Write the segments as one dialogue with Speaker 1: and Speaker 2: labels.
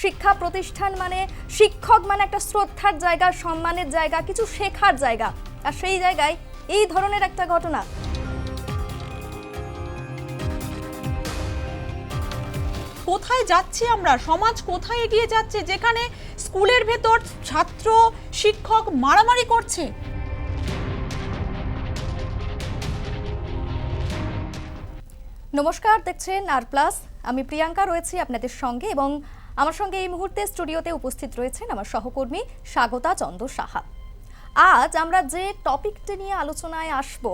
Speaker 1: শিক্ষা প্রতিষ্ঠান মানে শিক্ষক মানে একটা শ্রদ্ধার জায়গা, সম্মানের জায়গা, কিছু শেখার জায়গা, আর সেই জায়গায় এই ধরনের একটা ঘটনা।
Speaker 2: কোথায় যাচ্ছি আমরা, সমাজ কোথায় এগিয়ে যাচ্ছে যেখানে স্কুলের ভেতর ছাত্র শিক্ষক মারামারি করছে।
Speaker 1: নমস্কার, দেখছেন আর প্লাস, আমি প্রিয়াঙ্কা রয়েছি আপনাদের সঙ্গে এবং আমার সঙ্গে এই মুহূর্তে স্টুডিওতে উপস্থিত রয়েছেন আমার সহকর্মী স্বাগতা চন্দ্র সাহা। আজ আমরা যে টপিকটি নিয়ে আলোচনায় আসব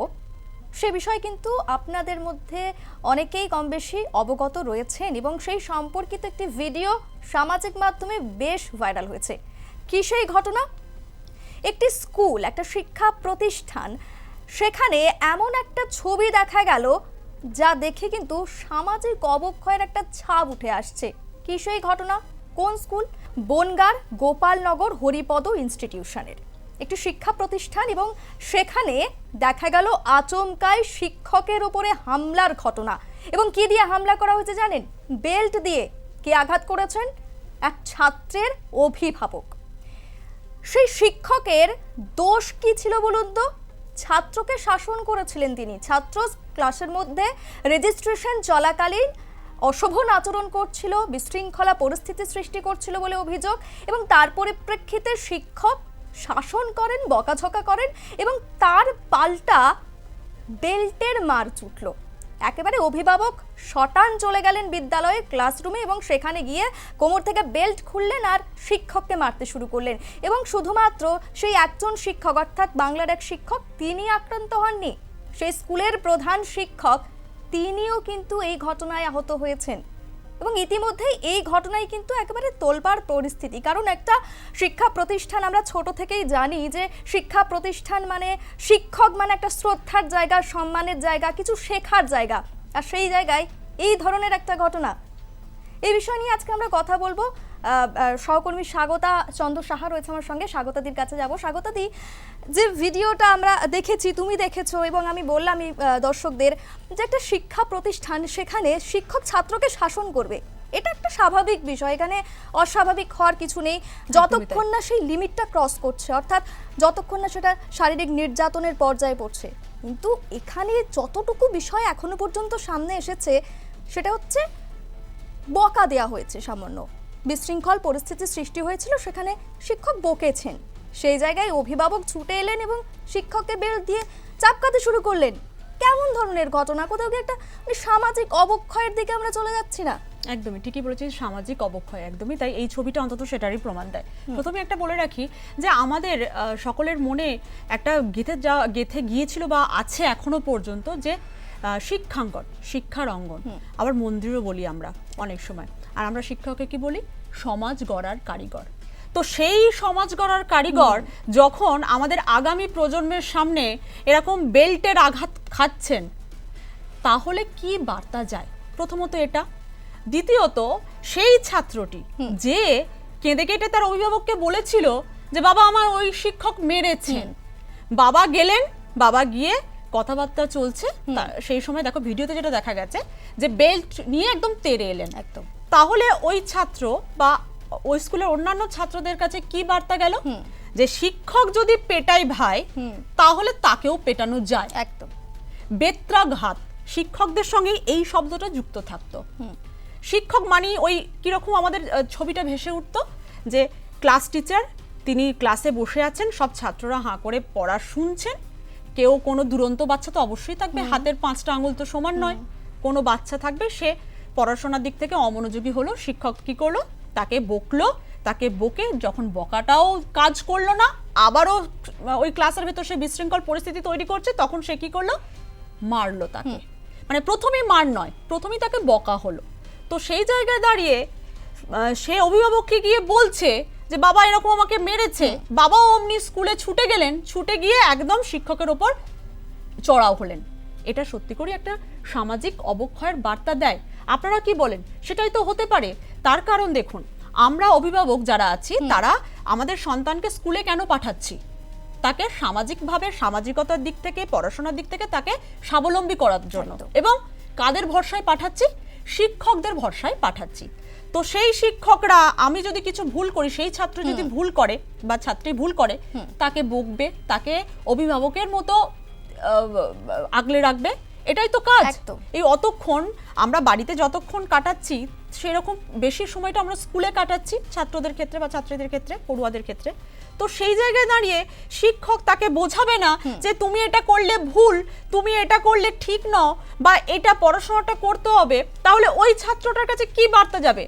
Speaker 1: সে বিষয় কিন্তু আপনাদের মধ্যে অনেকেই কম বেশি অবগত রয়েছেন এবং সেই সম্পর্কিত একটি ভিডিও সামাজিক মাধ্যমে বেশ ভাইরাল হয়েছে। কি সেই ঘটনা? একটি স্কুল, একটা শিক্ষা প্রতিষ্ঠান, সেখানে এমন একটা ছবি দেখা গেল যা দেখে কিন্তু সামাজিক অবক্ষয়ের একটা ছাপ উঠে আসছে। কি সেই ঘটনা? কোন স্কুল? বনগাঁর গোপালনগর হরিপদ ইনস্টিটিউশনের একটি শিক্ষা প্রতিষ্ঠান এবং সেখানে দেখা গেল আচমকায় শিক্ষকের উপরে হামলার ঘটনা। এবং কি দিয়ে হামলা করা হয়েছে জানেন? বেল্ট দিয়ে। কে আঘাত করেছেন? এক ছাত্রের অভিভাবক। সেই শিক্ষকের দোষ কি ছিল বলুন তো? ছাত্রকে শাসন করেছিলেন তিনি। ছাত্র ক্লাসের মধ্যে রেজিস্ট্রেশন চলাকালীন অশোভন আচরণ করছিল, বিশৃঙ্খলা পরিস্থিতি সৃষ্টি করছিল বলে অভিযোগ, এবং তার পরিপ্রেক্ষিতে শিক্ষক শাসন করেন, বকাঝকা করেন এবং তার পাল্টা বেল্টের মার ছুটল। একেবারে অভিভাবক শটান চলে গেলেন বিদ্যালয়ের ক্লাসরুমে এবং সেখানে গিয়ে কোমর থেকে বেল্ট খুললেন আর শিক্ষককে মারতে শুরু করলেন। এবং শুধুমাত্র সেই একজন শিক্ষক, অর্থাৎ বাংলার এক শিক্ষক, তিনি আক্রান্ত হননি। সেই স্কুলের প্রধান শিক্ষক তিনিও কিন্তু এই ঘটনায় আহত হয়েছেন। এবং ইতিমধ্যেই এই ঘটনায় কিন্তু একেবারে তোলপাড় পরিস্থিতি। কারণ একটা শিক্ষা প্রতিষ্ঠান, আমরা ছোট থেকেই জানি যে শিক্ষা প্রতিষ্ঠান মানে শিক্ষক মানে একটা শ্রদ্ধার জায়গা, সম্মানের জায়গা, কিছু শেখার জায়গা, আর সেই জায়গায় এই ধরনের একটা ঘটনা। এই বিষয় নিয়ে আজকে আমরা কথা বলবো। সহকর্মী স্বাগতা চন্দ্র সাহা রয়েছে আমার সঙ্গে। স্বাগতাদির কাছে যাব। স্বাগতাদি, যে ভিডিওটা আমরা দেখেছি, তুমি দেখেছো এবং আমি বললাম দর্শকদের যে একটা শিক্ষা প্রতিষ্ঠান, সেখানে শিক্ষক ছাত্রকে শাসন করবে, এটা একটা স্বাভাবিক বিষয়। এখানে অস্বাভাবিক হওয়ার কিছু নেই যতক্ষণ না সেই লিমিটটা ক্রস করছে, অর্থাৎ যতক্ষণ না সেটা শারীরিক নির্যাতনের পর্যায়ে পড়ছে। কিন্তু এখানে যতটুকু বিষয় এখনো পর্যন্ত সামনে এসেছে সেটা হচ্ছে বকা দেওয়া হয়েছে, সামান্য বিশৃঙ্খল পরিস্থিতি সৃষ্টি হয়েছিল, সেখানে শিক্ষক বকেছেন। সেই জায়গায় অভিভাবক ছুটে এলেন এবং শিক্ষককে বেল্ট দিয়ে চাপকাতে শুরু করলেন। কেমন ধরনের ঘটনা? কোথাও কি একটা সামাজিক অবক্ষয়ের দিকে আমরা চলে যাচ্ছি না?
Speaker 2: একদমই ঠিকই বলেছিস, সামাজিক অবক্ষয়, একদমই তাই। এই ছবিটা অন্তত সেটারই প্রমাণ দেয়। প্রথমে একটা বলে রাখি যে আমাদের সকলের মনে একটা গেথে গিয়েছিল বা আছে এখনো পর্যন্ত যে শিক্ষাঙ্গন, শিক্ষার অঙ্গন, আবার মন্দিরও বলি আমরা অনেক সময়। আর আমরা শিক্ষককে কি বলি? সমাজ গড়ার কারিগর। তো সেই সমাজ গড়ার কারিগর যখন আমাদের আগামী প্রজন্মের সামনে এরকম বেল্টের আঘাত খাচ্ছেন, তাহলে কি বার্তা যায়? প্রথমত এটা। দ্বিতীয়ত, সেই ছাত্রটি যে কেঁদে কেটে তার অভিভাবককে বলেছিল যে বাবা আমার ওই শিক্ষক মেরেছেন, বাবা গেলেন, বাবা গিয়ে কথাবার্তা চলছে, সেই সময় দেখো ভিডিওতে যেটা দেখা গেছে যে বেল্ট নিয়ে একদম তেড়ে এলেন একদম। তাহলে ওই ছাত্র বা ওই স্কুলের অন্যান্য ছাত্রদের কাছে কি বার্তা গেল? যে শিক্ষক যদি পেটায় ভাই, তাহলে তাকেও পেটানো যায়।
Speaker 1: একদম
Speaker 2: বেত্রাঘাত, শিক্ষকদের সঙ্গে এই শব্দটা যুক্ত থাকতো। শিক্ষক মানে ওই কিরকম আমাদের ছবিটা ভেসে উঠতো যে ক্লাস টিচার, তিনি ক্লাসে বসে আছেন, সব ছাত্ররা হাঁ করে পড়া শুনছেন। কেউ কোনো দুরন্ত বাচ্চা তো অবশ্যই থাকবে, হাতের 5টা আঙুল তো সমান নয়। কোনো বাচ্চা থাকবে সে পড়াশোনার দিক থেকে অমনোযোগী হলো, শিক্ষক কি করলো? তাকে বকলো। তাকে বকে যখন বকাটাও কাজ করলো না, আবারও ওই ক্লাসের ভেতর সে বিশৃঙ্খল পরিস্থিতি তৈরি করছে, তখন সে কি করলো? মারলো তাকে। মানে প্রথমেই মার নয়, প্রথমেই তাকে বকা হলো। তো সেই জায়গায় দাঁড়িয়ে সে অভিভাবককে গিয়ে বলছে যে বাবা এরকম আমাকে মেরেছে। বাবাও অমনি স্কুলে ছুটে গেলেন, ছুটে গিয়ে একদম শিক্ষকের ওপর চড়াও হলেন। এটা সত্যি করে একটা সামাজিক অবক্ষয়ের বার্তা দেয়। আপনারা কি বলেন? সেটাই তো হতে পারে। তার কারণ দেখুন, আমরা অভিভাবক যারা আছি তারা আমাদের সন্তানকে স্কুলে কেন পাঠাচ্ছি? তাকে সামাজিকভাবে, সামাজিকতার দিক থেকে, পড়াশোনার দিক থেকে তাকে স্বাবলম্বী করার জন্য। এবং কাদের ভরসায় পাঠাচ্ছি? শিক্ষকদের ভরসায় পাঠাচ্ছি। তো সেই শিক্ষকরা আমি যদি কিছু ভুল করি, সেই ছাত্র যদি ভুল করে বা ছাত্রী ভুল করে, তাকে বকবে, তাকে অভিভাবকের মতো আগলে রাখবে, এটাই তো কাজ।
Speaker 1: একদম।
Speaker 2: এই অতক্ষণ আমরা বাড়িতে যতক্ষণ কাটাচ্ছি সেরকম বেশি সময়টা আমরা স্কুলে কাটাচ্ছি, ছাত্রদের ক্ষেত্রে বা ছাত্রীদের ক্ষেত্রে, পড়ুয়াদের ক্ষেত্রে। তো সেই জায়গায় দাঁড়িয়ে শিক্ষক তাকে বোঝাবে না যে তুমি এটা করলে ভুল, তুমি এটা করলে ঠিক নও, বা এটা পড়াশোনাটা করতে হবে, তাহলে ওই ছাত্রটার কাছে কি বার্তা যাবে,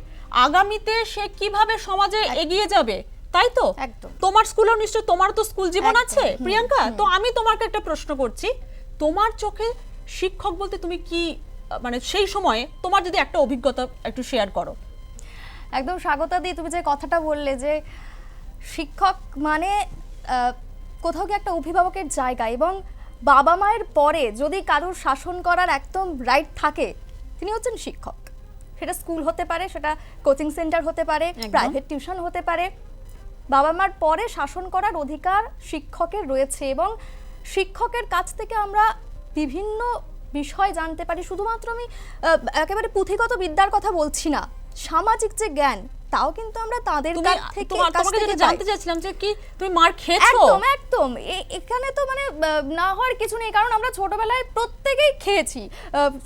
Speaker 2: আগামীতে সে কিভাবে সমাজে এগিয়ে যাবে, তাই তো?
Speaker 1: একদম।
Speaker 2: তোমার স্কুলেও নিশ্চয়, তোমার তো স্কুল জীবন
Speaker 1: একদম।
Speaker 2: আছে প্রিয়াঙ্কা, তো আমি তোমাকে একটা প্রশ্ন করছি, তোমার চোখে শিক্ষক বলতে তুমি কি, মানে সেই সময়ে তোমার যদি একটা অভিজ্ঞতা একটু শেয়ার করো।
Speaker 1: একদম স্বাগতা দি, তুমি যে কথাটা বললে যে শিক্ষক মানে কোথাও কি একটা অভিভাবকের জায়গা, এবং বাবা মায়ের পরে যদি কারোর শাসন করার একদম রাইট থাকে, তিনি হচ্ছেন শিক্ষক। সেটা স্কুল হতে পারে, সেটা কোচিং সেন্টার হতে পারে, প্রাইভেট টিউশন হতে পারে। বাবা মার পরে শাসন করার অধিকার শিক্ষকের রয়েছে, এবং শিক্ষকের কাছ থেকে আমরা বিভিন্ন বিষয় জানতে পারি। শুধুমাত্র আমি একেবারে পুঁথিগত বিদ্যার কথা বলছি না, সামাজিক যে জ্ঞান, তাও কিন্তু আমরা তাদের কাছ থেকে
Speaker 2: তোমাকে যেটা জানতে চাইছিলাম যে কি তুমি মার খেয়েছো?
Speaker 1: একদম একদম, এখানে তো মানে না হওয়ার কিছু নেই, কারণ আমরা ছোটবেলায় প্রত্যেকেই খেয়েছি,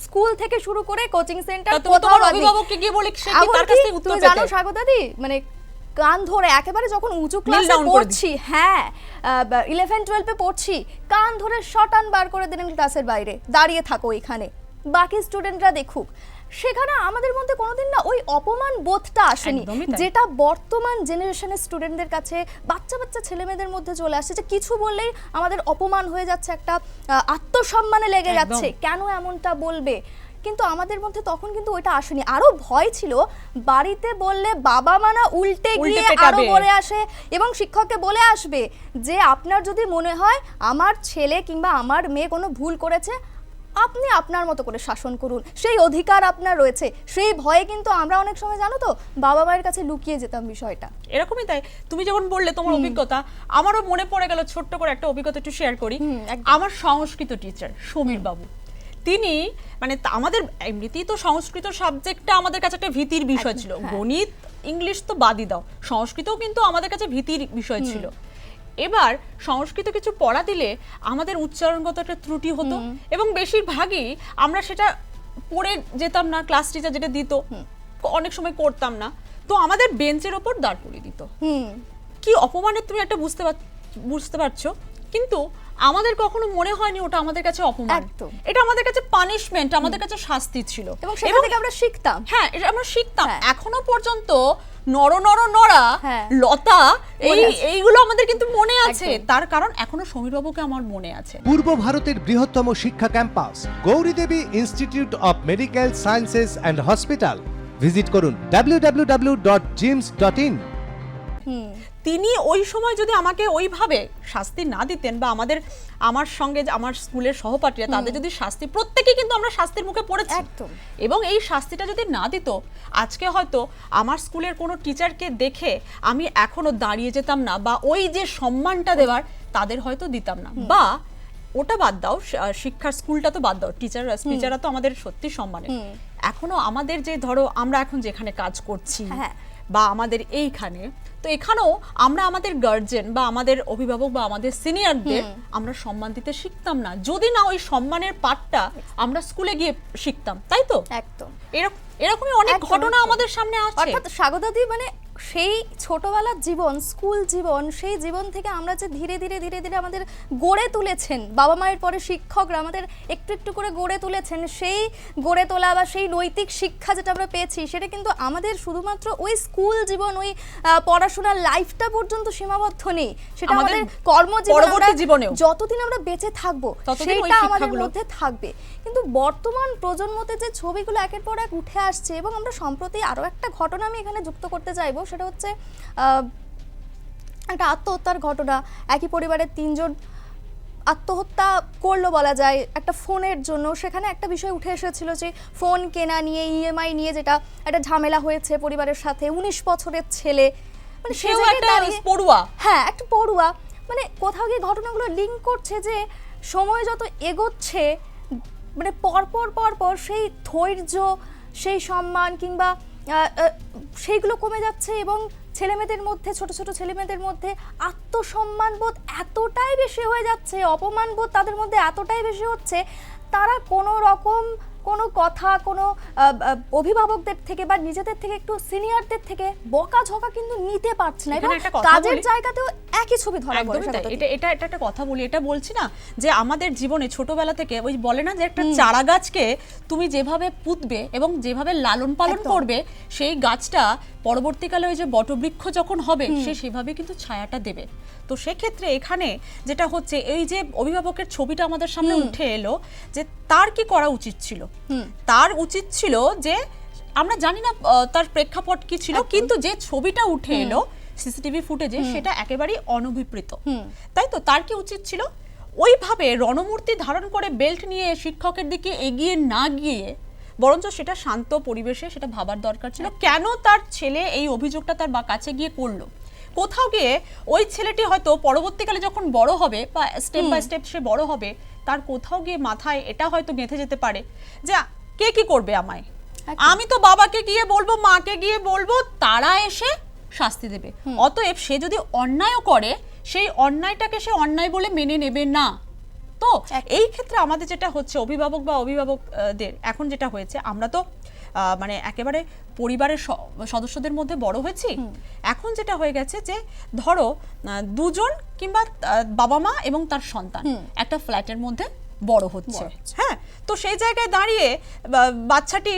Speaker 1: স্কুল থেকে শুরু করে কোচিং সেন্টার।
Speaker 2: তোমার অভিভাবককে গিয়ে বলে সে কি তার কাছ থেকে উত্তর পেতে?
Speaker 1: জানো স্বাগতা দি, মানে কান ধরে একেবারে যখন উঁচু ক্লাসে পড়ছি, হ্যাঁ 11-12 পড়ছি, কান ধরে শটান বার করে দিলেন ক্লাসের বাইরে, দাঁড়িয়ে থাকো এখানে, বাকি স্টুডেন্টরা দেখুক। সেখানে আমাদের মধ্যে কোনোদিন না ওই অপমান বোধটা আসেনি, যেটা বর্তমান জেনারেশনের স্টুডেন্টদের কাছে, বাচ্চা বাচ্চা ছেলেমেয়েদের মধ্যে চলে আসছে, যে কিছু বললেই আমাদের অপমান হয়ে যাচ্ছে, একটা আত্মসম্মানে লেগে যাচ্ছে, কেন এমনটা বলবে। কিন্তু আমাদের মধ্যে তখন কিন্তু ওইটা আসেনি, আরো ভয় ছিল, বাড়িতে বললে বাবা মানা উল্টে গিয়ে আরো বলে আসে, এবং শিক্ষককে বলে আসবে যে আপনার যদি মনে হয় আমার ছেলে কিংবা আমার মেয়ে কোনো ভুল করেছে, আপনি আপনার মতো করে শাসন করুন, সেই অধিকার আপনার রয়েছে। সেই ভয়ে কিন্তু আমরা অনেক সময়, জানো তো, বাবা মায়ের কাছে লুকিয়ে যেতাম বিষয়টা।
Speaker 2: এরকমই তাই, তুমি যখন বললে তোমার অভিজ্ঞতা, আমারও মনে পড়ে গেল, ছোট্ট করে একটা অভিজ্ঞতা একটু শেয়ার করি। আমার সংস্কৃত টিচার সমীর বাবু, তিনি মানে আমাদের এমনিতেই তো সংস্কৃত সাবজেক্টটা আমাদের কাছে একটা ভীতির বিষয় ছিল, গণিত ইংলিশ তো বাদই দাও, সংস্কৃতও কিন্তু আমাদের কাছে ভীতির বিষয় ছিল। এবার সংস্কৃত কিছু পড়া দিলে আমাদের উচ্চারণগত একটা ত্রুটি হতো, এবং বেশিরভাগই আমরা সেটা পড়ে যেতাম না, ক্লাস টিচার যেটা দিত অনেক সময় করতাম না, তো আমাদের বেঞ্চের ওপর দাঁড় করিয়ে দিত। কি অপমানের তুমি একটা বুঝতে পারছো, কিন্তু আমাদের কখনো মনে হয়নি ওটা আমাদের কাছে অপমান, এটা আমাদের কাছে পানিশমেন্ট, আমাদের কাছে শাস্তি ছিল,
Speaker 1: এবং সেটা থেকে আমরা শিখতাম।
Speaker 2: হ্যাঁ, এটা আমরা শিখতাম। এখনো পর্যন্ত নড়া লতা, এইগুলো আমাদের কিন্তু মনে আছে, তার কারণ এখনো সমীর বাবুকে আমার মনে আছে।
Speaker 3: পূর্ব ভারতের বৃহত্তম শিক্ষা campus Gouri Devi institute of medical sciences and hospital. Visit করুন www.jims.in।
Speaker 2: তিনি ওই সময় যদি আমাকে ওইভাবে শাস্তি না দিতেন, বা আমার সঙ্গে আমার স্কুলের সহপাঠীরা, তাদের যদি শাস্তি, প্রত্যেকেই কিন্তু আমরা শাস্তির মুখে পড়েছি, এবং এই শাস্তিটা যদি না দিত, আজকে হয়তো আমার স্কুলের কোনো টিচারকে দেখে আমি এখনো দাঁড়িয়ে যেতাম না, বা ওই যে সম্মানটা দেওয়ার তাদের হয়তো দিতাম না। বা ওটা বাদ দাও, শিক্ষার স্কুলটা তো বাদ দাও, টিচাররা তো আমাদের সত্যি সম্মানের। এখনো আমাদের যে, ধরো আমরা এখন যেখানে কাজ করছি, বা আমাদের এইখানে, তো এখানেও আমরা আমাদের গার্জেন বা আমাদের অভিভাবক বা আমাদের সিনিয়রদের আমরা সম্মান দিতে শিখতাম না, যদি না ওই সম্মানের পাঠটা আমরা স্কুলে গিয়ে শিখতাম, তাই তো?
Speaker 1: একদম
Speaker 2: এরকমই অনেক ঘটনা আমাদের সামনে আছে।
Speaker 1: অর্থাৎ স্বাগতা দি, মানে সেই ছোটবেলার জীবন, স্কুল জীবন, সেই জীবন থেকে আমরা যে ধীরে ধীরে ধীরে ধীরে আমাদের গড়ে তুলেছেন, বাবা মায়ের পরে শিক্ষকরা আমাদের একটু একটু করে গড়ে তুলেছেন, সেই গড়ে তোলা বা সেই নৈতিক শিক্ষা যেটা আমরা পেয়েছি, সেটা কিন্তু আমাদের শুধুমাত্র ওই স্কুল জীবন, ওই পড়াশোনার লাইফটা পর্যন্ত সীমাবদ্ধ নেই, সেটা আমাদের কর্মজীবনেও যতদিন আমরা বেঁচে থাকবো সেটা আমাদের মধ্যে থাকবে। কিন্তু বর্তমান প্রজন্মতে যে ছবিগুলো একের পর এক উঠে আসছে, এবং আমরা সম্প্রতি আরো একটা ঘটনা আমি এখানে যুক্ত করতে চাইবো, সেটা হচ্ছে একটা আত্মহত্যার ঘটনা। একই পরিবারের 3 জন আত্মহত্যা করলো বলা যায় একটা ফোনের জন্য। সেখানে একটা বিষয় উঠে এসেছিল যে ফোন কেনা নিয়ে, ইএমআই নিয়ে, যেটা একটা ঝামেলা হয়েছে পরিবারের সাথে। 19 বছরের ছেলে, মানে
Speaker 2: সেও একটা পড়ুয়া,
Speaker 1: হ্যাঁ একটা পড়ুয়া, মানে কোথাও গিয়ে ঘটনাগুলো লিঙ্ক করছে যে সময় যত এগোচ্ছে, মানে পরপর সেই ধৈর্য, সেই সম্মান, কিংবা সেইগুলো কমে যাচ্ছে এবং ছেলেমেয়েদের মধ্যে, ছোট ছোট ছেলেমেয়েদের মধ্যে আত্মসম্মানবোধ এতটাই বেশি হয়ে যাচ্ছে, অপমানবোধ তাদের মধ্যে এতটাই বেশি হচ্ছে, তারা কোনো রকম কোনো কথা, কোনো অভিভাবকদের থেকে বা নিজেদের থেকে একটু সিনিয়রদের থেকে বকাঝকা কিন্তু নিতে পারছে না। এবং
Speaker 2: এখানে একটা কথা
Speaker 1: কাজের
Speaker 2: বলি।
Speaker 1: জায়গাতেও একই ছবি ধরা পড়ে।
Speaker 2: একদমই তাই।
Speaker 1: স্বাগতা দি।
Speaker 2: এটা একটা কথা বলি, এটা বলছি না যে আমাদের জীবনে ছোটবেলা থেকে ওই বলে না যে একটা চারা গাছকে তুমি যেভাবে পুঁতবে এবং যেভাবে লালন পালন
Speaker 1: একদম।
Speaker 2: করবে, সেই গাছটা পরবর্তীকালে ওই যে বটবৃক্ষ যখন হবে সে সেভাবে কিন্তু ছায়াটা দেবে। তো সেক্ষেত্রে এখানে যেটা হচ্ছে, এই যে অভিভাবকের ছবিটা আমাদের সামনে উঠে এলো, যে তার কি করা উচিত ছিল। তার উচিত ছিল যে, আমরা জানি না তার প্রেক্ষাপট কি ছিল, কিন্তু যে ছবিটা উঠে এলো সিসিটিভি ফুটেজে, সেটা একেবারেই অনভিপ্রেত। তাই তো তার কি উচিত ছিল, ওইভাবে রণমূর্তি ধারণ করে বেল্ট নিয়ে শিক্ষকের দিকে এগিয়ে না গিয়ে বরঞ্চ সেটা শান্ত পরিবেশে সেটা ভাবার দরকার ছিল, কেন তার ছেলে এই অভিযোগটা তার কাছে গিয়ে করলো। কোথাও গিয়ে ওই ছেলেটি হয়তো পরবর্তীকালে যখন বড় হবে বা স্টেপ বাই স্টেপ সে বড় হবে, তার কোথাও গিয়ে মাথায় এটা হয়তো গেঁথে যেতে পারে যে কে কি করবে আমায়, আমি তো বাবাকে গিয়ে বলবো, মাকে গিয়ে বলবো, তারা এসে শাস্তি দেবে। অতএব সে যদি অন্যায়ও করে, সেই অন্যায়টাকে সে অন্যায় বলে মেনে নেবে না। তো এই ক্ষেত্রে আমাদের যেটা হচ্ছে, অভিভাবক বা অভিভাবকদের এখন যেটা হয়েছে, আমরা তো মানে একেবারে পরিবারের সদস্যদের মধ্যে বড় হয়েছি। এখন যেটা হয়ে গেছে যে, ধরো দুজন কিংবা বাবা মা এবং তার সন্তান একটা ফ্ল্যাটের মধ্যে বড় হচ্ছে। হ্যাঁ, তো সেই জায়গায় দাঁড়িয়ে বাচ্চাটি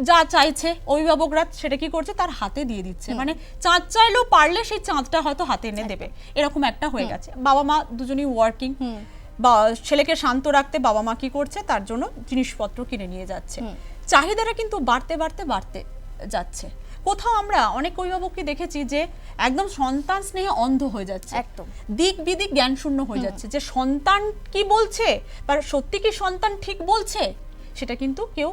Speaker 2: যা চাইছে, অভিভাবকরা সেটা কি করছে, তার হাতে দিয়ে দিচ্ছে। মানে চাঁদ চাইলেও পারলে সেই চাঁদটা হয়তো হাতে এনে দেবে, এরকম একটা হয়ে গেছে। বাবা মা দুজনই ওয়ার্কিং, বা ছেলেকে শান্ত রাখতে বাবা মা কি করছে, তার জন্য জিনিসপত্র কিনে নিয়ে যাচ্ছে। চাহিদাটা কিন্তু বাড়তে বাড়তে বাড়তে যাচ্ছে। কোথাও আমরা অনেক অভিভাবককে দেখেছি যে একদম সন্তান স্নেহে অন্ধ হয়ে যাচ্ছে,
Speaker 1: একদম
Speaker 2: দিক বিদিক জ্ঞান শূন্য হয়ে যাচ্ছে, যে সন্তান কি বলছে বা সত্যি কি সন্তান ঠিক বলছে সেটা কিন্তু কেউ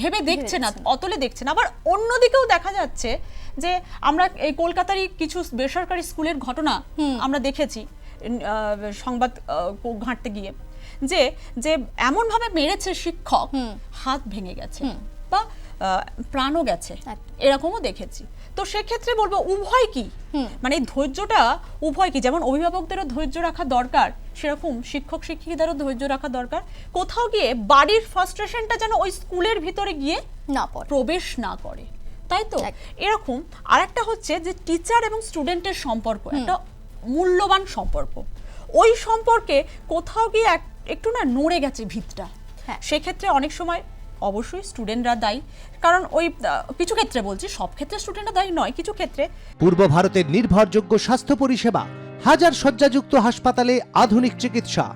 Speaker 2: ভেবে দেখছে না, অতলে দেখছে না। আবার অন্যদিকেও দেখা যাচ্ছে যে, আমরা এই কলকাতারই কিছু বেসরকারি স্কুলের ঘটনা আমরা দেখেছি সংবাদ ঘাঁটতে গিয়ে, যে যে এমন ভাবে মেরেছে শিক্ষক, হাত ভেঙে গেছে বা প্রাণও গেছে, এরকমও দেখেছি। তো সেক্ষেত্রে বলবো উভয় কি, মানে ধৈর্যটা উভয় কি, যেমন অভিভাবকদেরও ধৈর্য রাখা দরকার, সেরকম শিক্ষক শিক্ষিকাদেরও ধৈর্য রাখা দরকার। কোথাও গিয়ে বাড়ির ফ্রাস্ট্রেশনটা যেন ওই স্কুলের ভিতরে গিয়ে
Speaker 1: না পড়ে,
Speaker 2: প্রবেশ না করে, তাই তো। এরকম আরেকটা হচ্ছে যে টিচার এবং স্টুডেন্টের সম্পর্ক একটা মূল্যবান সম্পর্ক, ওই সম্পর্কে কোথাও গিয়ে একটু না নড়ে গেছে ভিতটা। সেক্ষেত্রে অনেক সময় অবশ্যই স্টুডেন্টরা দায়ী, কারণ ওই কিছু ক্ষেত্রে, বলছি সব ক্ষেত্রে স্টুডেন্টরা দায়ী নয়, কিছু ক্ষেত্রে।
Speaker 3: পূর্ব ভারতের নির্ভরযোগ্য স্বাস্থ্য পরিষেবা, হাজার শয্যাযুক্ত হাসপাতালে আধুনিক চিকিৎসা,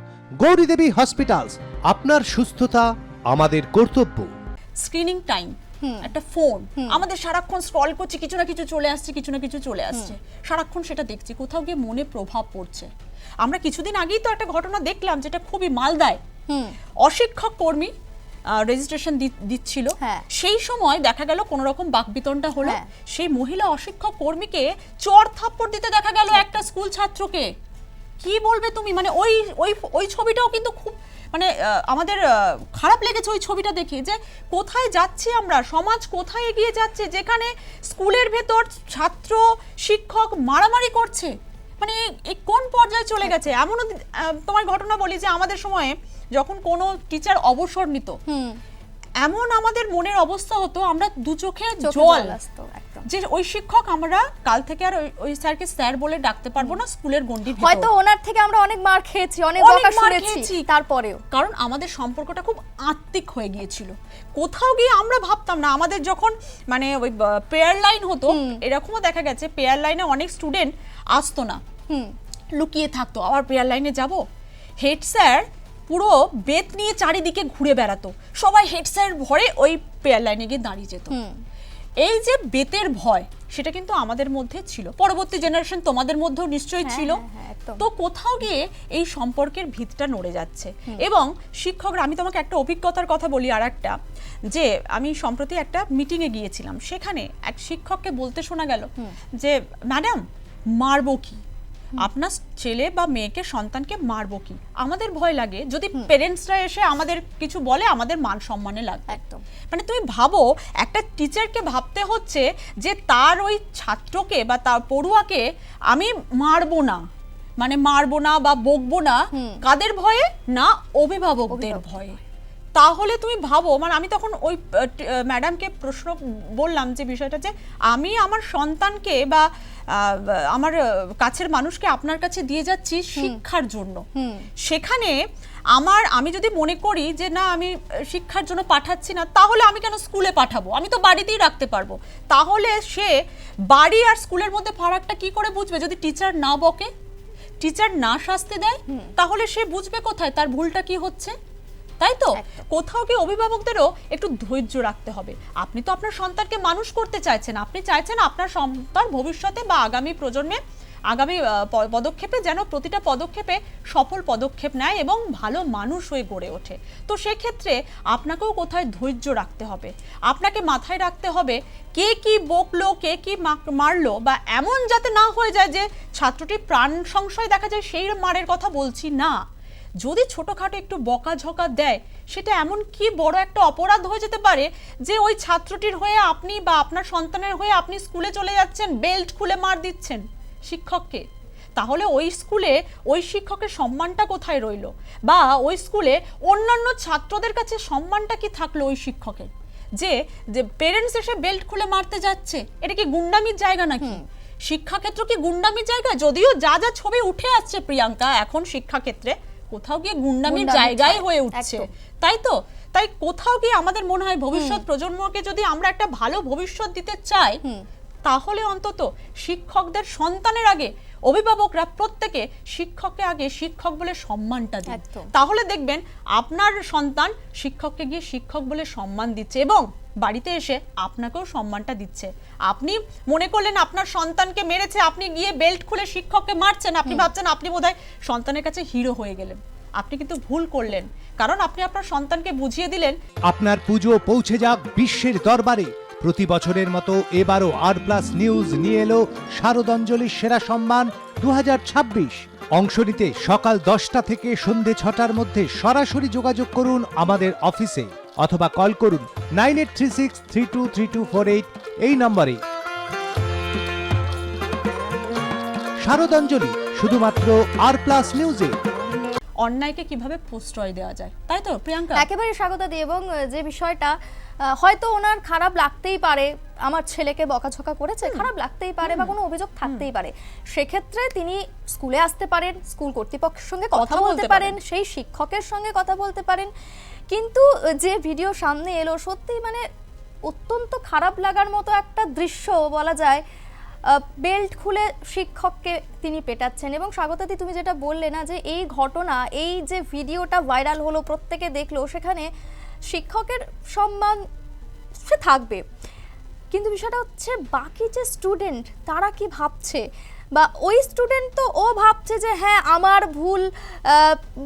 Speaker 3: গৌরীদেবী হসপিটালস। আপনার সুস্থতা আমাদের কর্তব্য।
Speaker 2: স্ক্রিনিং টাইম, একটা ফোন, আমাদের সারাক্ষণ স্ক্রল করছি, কিছু না কিছু চলে আসছে, কিছু না কিছু চলে আসছে, সারাক্ষণ সেটা দেখছি, কোথাও গিয়ে মনে প্রভাব পড়ছে। আমরা কিছুদিন আগেই তো একটা ঘটনা দেখলাম, যেটা খুবই মালদায়, অশিক্ষক কর্মী রেজিস্ট্রেশন দিচ্ছিল, সেই সময় দেখা গেল কোন রকম বাকবিতণ্ডা হলো, সেই মহিলা অশিক্ষক কর্মীকে চড় থাপ্পড় দিতে দেখা গেল একটা স্কুল ছাত্রকে। কি বলবে তুমি, মানে ওই ওই ওই ছবিটাও কিন্তু খুব মানে আমাদের খারাপ লেগেছে ওই ছবিটা দেখে, যে কোথায় যাচ্ছি আমরা, সমাজ কোথায় এগিয়ে যাচ্ছে, যেখানে স্কুলের ভেতর ছাত্র শিক্ষক মারামারি করছে, মানে এই কোন পর্যায়ে চলে গেছে। এমনও তোমার ঘটনা বলি যে, আমাদের সময়ে যখন কোনো টিচার অবসর নিত, এমন আমাদের মনের অবস্থা হতো, আমরা দু চোখে জল, যে ওই শিক্ষক আমরা কাল থেকে আর ওই স্যারকে স্যার বলে ডাকতে পারবো না, স্কুলের গন্ডি ভেতর।
Speaker 1: হয়তো ওনার থেকে আমরা অনেক মার খেয়েছি, অনেক বকা শুনেছি, তারপরেও
Speaker 2: কারণ আমাদের সম্পর্কটা খুব আত্মিক হয়ে গিয়েছিল। কোথাও গিয়ে আমরা ভাবতাম না, আমাদের যখন মানে ওই প্রেয়ার লাইন হতো, এরকমও দেখা গেছে প্রেয়ার লাইনে অনেক স্টুডেন্ট আসতো না, লুকিয়ে থাকতো, আবার প্রেয়ার লাইনে যাব, হেড স্যার পুরো বেত নিয়ে চারিদিকে ঘুরে বেড়াতো, সবাই হেড স্যার ভরে ওই প্রেয়ার লাইনে গিয়ে দাঁড়িয়ে যেত। এই যে বেতের ভয়, সেটা কিন্তু আমাদের মধ্যে ছিল, পরবর্তী জেনারেশন তোমাদের মধ্যেও নিশ্চয়ই ছিল। তো কোথাও গিয়ে এই সম্পর্কের ভিতটা নড়ে যাচ্ছে। এবং শিক্ষকরা, আমি তোমাকে একটা অভিজ্ঞতার কথা বলি আর একটা, যে আমি সম্প্রতি একটা মিটিংয়ে গিয়েছিলাম, সেখানে এক শিক্ষককে বলতে শোনা গেল যে, ম্যাডাম মারবো কি, আপনার ছেলে বা মেয়েকে সন্তানকে মারবো কি, আমাদের ভয় লাগে যদি পেরেন্টসরা এসে আমাদের কিছু বলে আমাদের মান সম্মানে লাগবে।
Speaker 1: একদম।
Speaker 2: মানে তুমি ভাবো একটা টিচারকে ভাবতে হচ্ছে যে তার ওই ছাত্রকে বা তার পড়ুয়াকে আমি মারবো না, মানে মারবো না বা বকবো না, কাদের ভয়ে না, অভিভাবকদের ভয়ে। তাহলে তুমি ভাবো, মানে আমি তখন ওই ম্যাডামকে প্রশ্ন বললাম যে বিষয়টা যে আমি আমার সন্তানকে বা আমার কাছের মানুষকে আপনার কাছে দিয়ে যাচ্ছি শিক্ষার জন্য, সেখানে আমি যদি মনে করি যে না আমি শিক্ষার জন্য পাঠাচ্ছি না, তাহলে আমি কেন স্কুলে পাঠাবো, আমি তো বাড়িতেই রাখতে পারবো। তাহলে সে বাড়ি আর স্কুলের মধ্যে ফারাকটা কি করে বুঝবে? যদি টিচার না বকে, টিচার না শাস্তি দেয়, তাহলে সে বুঝবে কোথায় তার ভুলটা কি হচ্ছে? তাই তো কোথাও কি অভিভাবকদেরও একটু ধৈর্য রাখতে হবে। আপনি তো আপনার সন্তানকে মানুষ করতে চাইছেন, আপনি চাইছেন আপনার সন্তান ভবিষ্যতে বা আগামী প্রজন্মে আগামী পদক্ষেপে যেন প্রতিটা পদক্ষেপে সফল পদক্ষেপ নেয় এবং ভালো মানুষ হয়ে গড়ে ওঠে। তো সেক্ষেত্রে আপনাকেও কোথায় ধৈর্য রাখতে হবে, আপনাকে মাথায় রাখতে হবে কে কি বকলো, কে কি মারলো, বা এমন যাতে না হয়ে যায় যে ছাত্রটি প্রাণ সংশয় দেখা যায় সেই মারের কথা বলছি না। যদি ছোটখাটো একটু বকাঝকা দেয়, সেটা এমন কি বড় একটা অপরাধ হয়ে যেতে পারে যে ওই ছাত্রটির হয়ে আপনি বা আপনার সন্তানের হয়ে আপনি স্কুলে চলে যাচ্ছেন, বেল্ট খুলে মার দিচ্ছেন শিক্ষককে। তাহলে ওই স্কুলে ওই শিক্ষকের সম্মানটা কোথায় রইলো, বা ওই স্কুলে অন্যান্য ছাত্রদের কাছে সম্মানটা কি থাকলো ওই শিক্ষকের? যে পেরেন্টস এসে বেল্ট খুলে মারতে যাচ্ছে, এটা কি গুন্ডামির জায়গা নাকি? শিক্ষাক্ষেত্র কি গুন্ডামির জায়গা? যদিও যা যা ছবি উঠে আসছে প্রিয়াঙ্কা, এখন শিক্ষাক্ষেত্রে কোথাও গিয়ে গুন্ডামির জায়গায় হয়ে উঠছে, তাই তো? তাই কোথাও গিয়ে আমাদের মনে হয় ভবিষ্যৎ প্রজন্মকে যদি আমরা একটা ভালো ভবিষ্যৎ দিতে চাই, তাহলে অন্তত শিক্ষকদের সন্তানের আগে অভিভাবকরা প্রত্যেকে শিক্ষককে আগে শিক্ষক বলে সম্মানটা দিন। তাহলে দেখবেন আপনার সন্তান শিক্ষককে গিয়ে শিক্ষক বলে সম্মান দিচ্ছে এবং বাড়িতে এসে আপনাকেও সম্মানটা দিচ্ছে। আপনি মনে করলেন আপনার সন্তানকে মেরেছে, আপনি গিয়ে বেল্ট খুলে শিক্ষককে মারছেন, আপনি ভাবছেন আপনি বোধহয় সন্তানের কাছে হিরো হয়ে গেলেন। আপনি কিন্তু ভুল করলেন, কারণ আপনি আপনার সন্তানকে বুঝিয়ে দিলেন
Speaker 3: আপনার পুজো পৌঁছে যাক বিশ্বের দরবারে। প্রতি বছরের মতো এবারও আর+ নিউজ নিয়ে এলো শারদাঞ্জলির সেরা সম্মান 2026। অংশ নিতে সকাল 10টা থেকে সন্ধে 6টার মধ্যে সরাসরি যোগাযোগ করুন আমাদের অফিসে অথবা কল করুন 9836323248 এই নম্বরে। শারদাঞ্জলি শুধুমাত্র আর+ নিউজে।
Speaker 2: অন্যায়কে কিভাবে প্রশ্রয় দেওয়া যায়, তাই তো প্রিয়াঙ্কা?
Speaker 1: একেবারে স্বাগতা দিই। এবং যে বিষয়টা হয়তো ওনার খারাপ লাগতেই পারে, আমার ছেলেকে বকাঝকা করেছে, খারাপ লাগতেই পারে বা কোনো অভিযোগ থাকতেই পারে, সেক্ষেত্রে তিনি স্কুলে আসতে পারেন, স্কুল কর্তৃপক্ষের সঙ্গে কথা বলতে পারেন, সেই শিক্ষকের সঙ্গে কথা বলতে পারেন। কিন্তু যে ভিডিও সামনে এলো সত্যি মানে অত্যন্ত খারাপ লাগার মতো একটা দৃশ্য বলা যায়। বেল্ট খুলে শিক্ষককে তিনি পেটাচ্ছেন। এবং স্বাগতাদি তুমি যেটা বললে না, যে এই ঘটনা, এই যে ভিডিওটা ভাইরাল হলো, প্রত্যেকে দেখলো, সেখানে শিক্ষকের সম্মান সে থাকবে, কিন্তু বিষয়টা হচ্ছে বাকি যে স্টুডেন্ট তারা কি ভাবছে, বা ওই স্টুডেন্ট তো ও ভাবছে যে হ্যাঁ আমার ভুল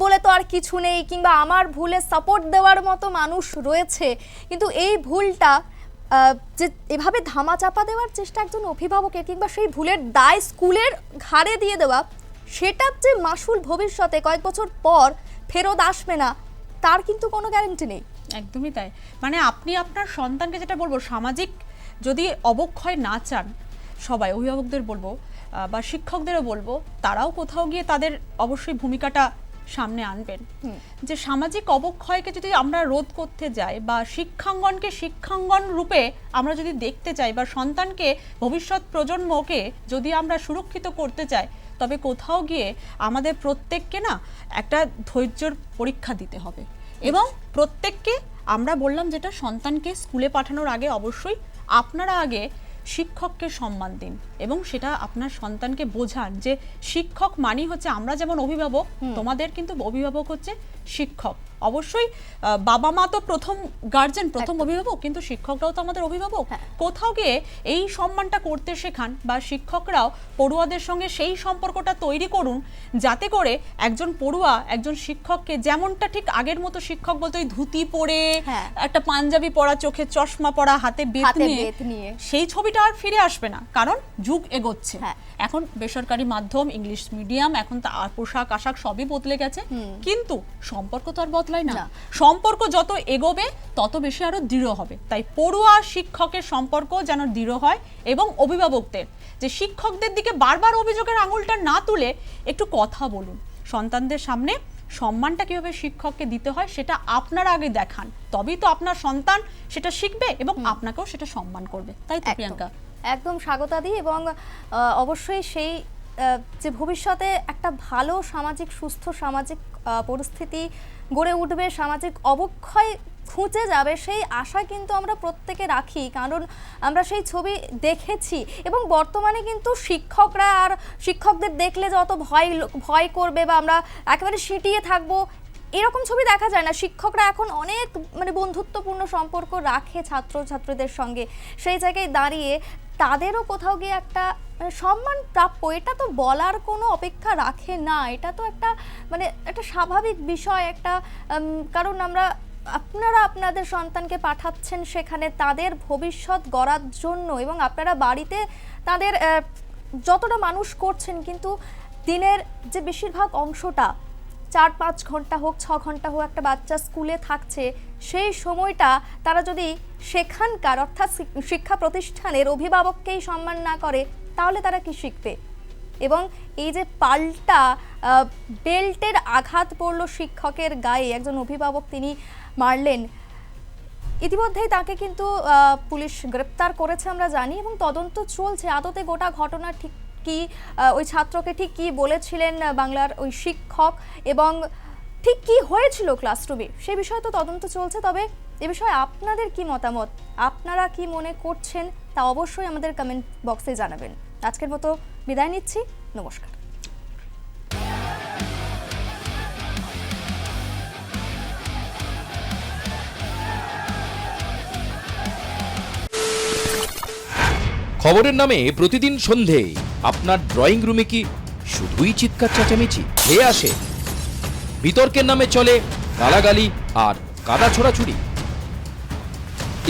Speaker 1: বলে তো আর কিছু নেই, কিংবা আমার ভুলে সাপোর্ট দেওয়ার মতো মানুষ রয়েছে, কিন্তু এই ভুলটা যে এভাবে ধামাচাপা দেওয়ার চেষ্টা একজন অভিভাবকের, কিংবা সেই ভুলের দায় স্কুলের ঘাড়ে দিয়ে দেওয়া, সেটার যে মাসুল ভবিষ্যতে কয়েক বছর পর ফেরত আসবে না, তার কিন্তু কোনো গ্যারান্টি নেই।
Speaker 2: একদমই তাই। মানে আপনি আপনার সন্তানকে, যেটা বলবো, সামাজিক যদি অবক্ষয় না চান, সবাই অভিভাবকদের বলবো বা শিক্ষকদেরও বলবো, তারাও কোথাও গিয়ে তাদের অবশ্যই ভূমিকাটা সামনে আনবেন। যে সামাজিক অবক্ষয়কে যদি আমরা রোধ করতে যাই, বা শিক্ষাঙ্গনকে শিক্ষাঙ্গন রূপে আমরা যদি দেখতে চাই, বা সন্তানকে, ভবিষ্যৎ প্রজন্মকে যদি আমরা সুরক্ষিত করতে চাই, তবে কোথাও গিয়ে আমাদের প্রত্যেককে না একটা ধৈর্যের পরীক্ষা দিতে হবে। এবং প্রত্যেককে আমরা বললাম যেটা, সন্তানকে স্কুলে পাঠানোর আগে অবশ্যই আপনারা আগে শিক্ষককে সম্মান দিন এবং সেটা আপনার সন্তানকে বোঝান যে শিক্ষক মানেই হচ্ছে, আমরা যেমন অভিভাবক, তোমাদের কিন্তু অভিভাবক হচ্ছে শিক্ষক। অবশ্যই বাবা মা তো প্রথম গার্জেন, প্রথম অভিভাবক, কিন্তু শিক্ষকরাও তো আমাদের অভিভাবক। কোথাও গিয়ে এই সম্মানটা করতে শেখান, বা শিক্ষকরাও পড়ুয়াদের সঙ্গে সেই সম্পর্কটা তৈরি করুন যাতে করে একজন পড়ুয়া একজন শিক্ষককে, যেমনটা ঠিক আগের মতো শিক্ষক বলতো ওই ধুতি পরে, একটা পাঞ্জাবি পরা, চোখে চশমা পরা, হাতে বেত নিয়ে, সেই ছবিটা আর ফিরে আসবে না, কারণ যুগ এগোচ্ছে। এখন বেসরকারি মাধ্যম, ইংলিশ মিডিয়াম, এখন আর পোশাক আশাক সবই বদলে গেছে, কিন্তু সম্পর্ক তো আর বদলায় না। সম্পর্ক যত এগোবে তত বেশি আরো দৃঢ় হবে। তাই পড়ুয়া শিক্ষকের সম্পর্ক যেন দৃঢ় হয়, এবং অভিভাবকদের যে শিক্ষকদের দিকে বারবার অভিযোগের আঙুলটা না তুলে একটু কথা বলুন, সন্তানদের সামনে সম্মানটা কিভাবে শিক্ষককে দিতে হয় সেটা আপনারা আগে দেখান, তবেই তো আপনার সন্তান সেটা শিখবে এবং আপনাকেও সেটা সম্মান করবে। তাই তো প্রিয়াঙ্কা?
Speaker 1: একদম স্বাগতাদি, এবং অবশ্যই সেই যে ভবিষ্যতে একটা ভালো সামাজিক, সুস্থ সামাজিক পরিস্থিতি গড়ে উঠবে, সামাজিক অবক্ষয় খুঁজে যাবে, সেই আশা কিন্তু আমরা প্রত্যেকে রাখি, কারণ আমরা সেই ছবি দেখেছি। এবং বর্তমানে কিন্তু শিক্ষকরা আর শিক্ষকদের দেখলে যত ভয় করবে বা আমরা একেবারে সিটিয়ে থাকবো, এরকম ছবি দেখা যায় না। শিক্ষকরা এখন অনেক বন্ধুত্বপূর্ণ সম্পর্ক রাখে ছাত্রছাত্রীদের সঙ্গে। সেই জায়গায় দাঁড়িয়ে তাদেরও কোথাও গিয়ে একটা সম্মান প্রাপ্য, এটা তো বলার কোনো অপেক্ষা রাখে না। এটা তো একটা একটা স্বাভাবিক বিষয়, একটা কারণ আপনারা আপনাদের সন্তানকে পাঠাচ্ছেন সেখানে তাদের ভবিষ্যৎ গড়ার জন্য, এবং আপনারা বাড়িতে তাদের যতটা মানুষ করছেন, কিন্তু দিনের যে বেশিরভাগ অংশটা 4-5 ঘন্টা হোক, 6 ঘন্টা হোক, একটা বাচ্চা স্কুলে থাকছে, সেই সময়টা তারা যদি সেখানকার অর্থাৎ শিক্ষা প্রতিষ্ঠানের অভিভাবককেই সম্মান না করে, তাহলে তারা কি শিখবে? এবং এই যে পাল্টা বেল্টের আঘাত পড়লো শিক্ষকের গায়ে, একজন অভিভাবক তিনি মারলেন, ইতিমধ্যেই তাকে কিন্তু পুলিশ গ্রেপ্তার করেছে আমরা জানি, এবং তদন্ত চলছে আদতে গোটা ঘটনা ঠিক কি, ওই ছাত্রকে ঠিক কি বলেছিলেন বাংলার ওই শিক্ষক, এবং ঠিক কি হয়েছিল ক্লাসরুমে, সে বিষয়ে তো তদন্ত চলছে। তবে এ বিষয়ে আপনাদের কি মতামত, আপনারা কি মনে করছেন, তা অবশ্যই আমাদের কমেন্ট বক্সে জানাবেন। আজকের মতো বিদায় নিচ্ছি, নমস্কার।
Speaker 4: খবরের নামে প্রতিদিন সন্ধে আপনার ড্রয়িং রুমে কি শুধুই চিৎকার চেঁচামেচি হয়ে আসে? বিতর্কের নামে চলে গালাগালি আর কাদা ছোড়াছুড়ি।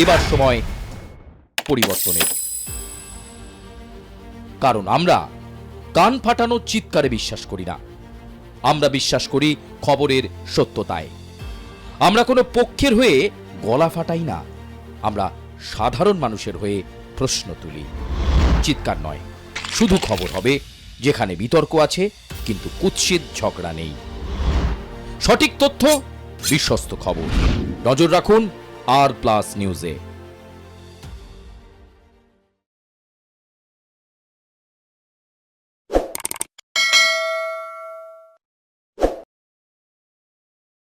Speaker 4: এবার সময় পরিবর্তনের, কারণ আমরা কান ফাটানো চিৎকারে বিশ্বাস করি না। আমরা বিশ্বাস করি খবরের সত্যতায়। আমরা কোনো পক্ষের হয়ে গলা ফাটাই না, আমরা সাধারণ মানুষের হয়ে প্রশ্ন তুলি। চিৎকার নয়, শুধু খবর হবে যেখানে বিতর্ক আছে কিন্তু কুৎসিত ঝগড়া নেই। সঠিক তথ্য, বিশ্বস্ত খবর। নজর রাখুন আর প্লাস নিউজে।